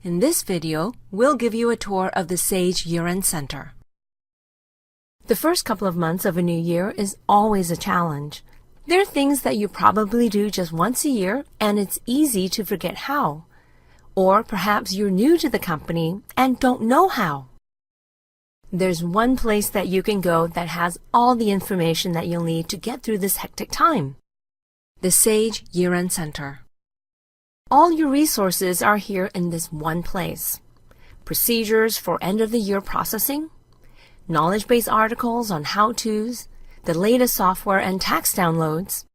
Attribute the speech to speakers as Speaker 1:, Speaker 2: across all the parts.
Speaker 1: In this video, we'll give you a tour of the Sage Year-End Center. The first couple of months of a new year is always a challenge. There are things that you probably do just once a year and it's easy to forget how. Or perhaps you're new to the company and don't know how. There's one place that you can go that has all the information that you'll need to get through this hectic time. The Sage Year-End Center. All your resources are here in this one place. Procedures for end-of-the-year processing, knowledge base articles on how-tos, the latest software and tax downloads,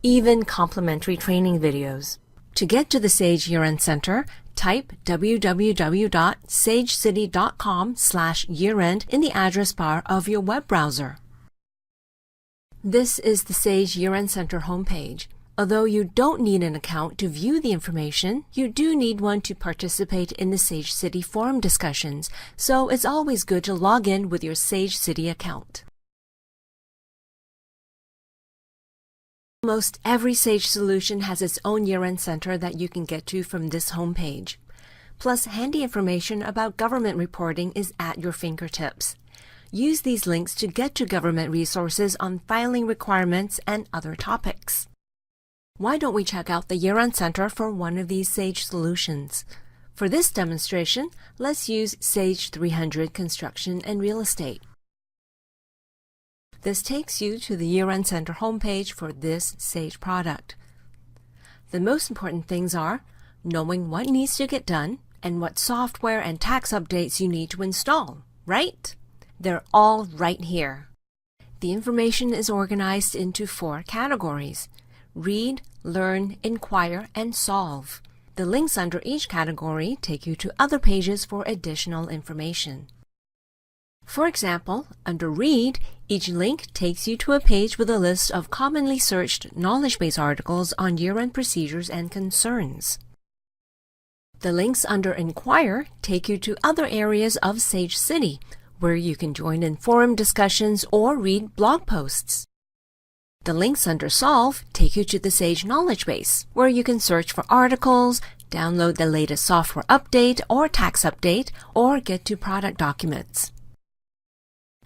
Speaker 1: even complimentary training videos. To get to the Sage Year-End Center, type www.sagecity.com/yearend in the address bar of your web browser. This is the Sage Year-End Center homepage. Although you don't need an account to view the information, you do need one to participate in the Sage City forum discussions, so it's always good to log in with your Sage City account. Almost every Sage solution has its own year-end center that you can get to from this homepage. Plus, handy information about government reporting is at your fingertips. Use these links to get to government resources on filing requirements and other topics. Why don't we check out the Year-End Center for one of these Sage solutions? For this demonstration, let's use Sage 300 Construction and Real Estate. This takes you to the Year-End Center homepage for this Sage product. The most important things are knowing what needs to get done and what software and tax updates you need to install, right? They're all right here. The information is organized into 4 categories: Read, Learn, Inquire, and Solve. The links under each category take you to other pages for additional information. For example, under Read, each link takes you to a page with a list of commonly searched knowledge base articles on year-end procedures and concerns. The links under Inquire take you to other areas of Sage City, where you can join in forum discussions or read blog posts. The links under Solve take you to the Sage Knowledge Base, where you can search for articles, download the latest software update or tax update, or get to product documents.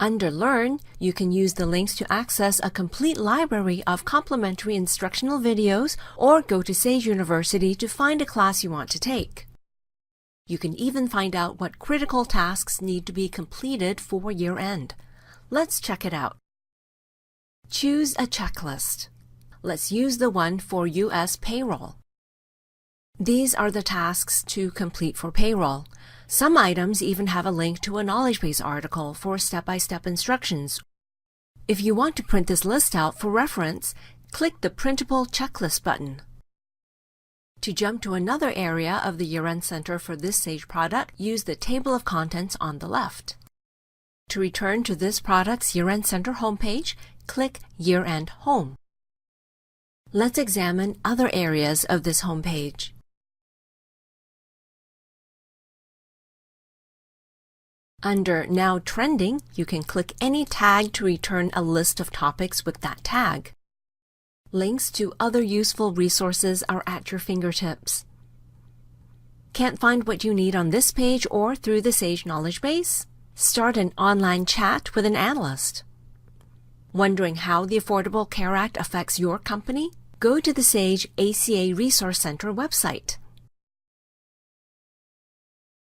Speaker 1: Under Learn, you can use the links to access a complete library of complimentary instructional videos or go to Sage University to find a class you want to take. You can even find out what critical tasks need to be completed for year-end. Let's check it out. Choose a checklist. Let's use the one for U.S. payroll. These are the tasks to complete for payroll. Some items even have a link to a knowledge base article for step-by-step instructions. If you want to print this list out for reference, click the Printable Checklist button. To jump to another area of the Year-End Center for this Sage product, use the table of contents on the left. To return to this product's Year-End Center homepage, click Year-End Home. Let's examine other areas of this homepage. Under Now Trending, you can click any tag to return a list of topics with that tag. Links to other useful resources are at your fingertips. Can't find what you need on this page or through the Sage Knowledge Base? Start an online chat with an analyst. Wondering how the Affordable Care Act affects your company? Go to the Sage ACA Resource Center website.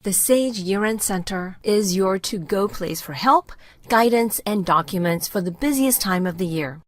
Speaker 1: The Sage Year-End Center is your to-go place for help, guidance, and documents for the busiest time of the year.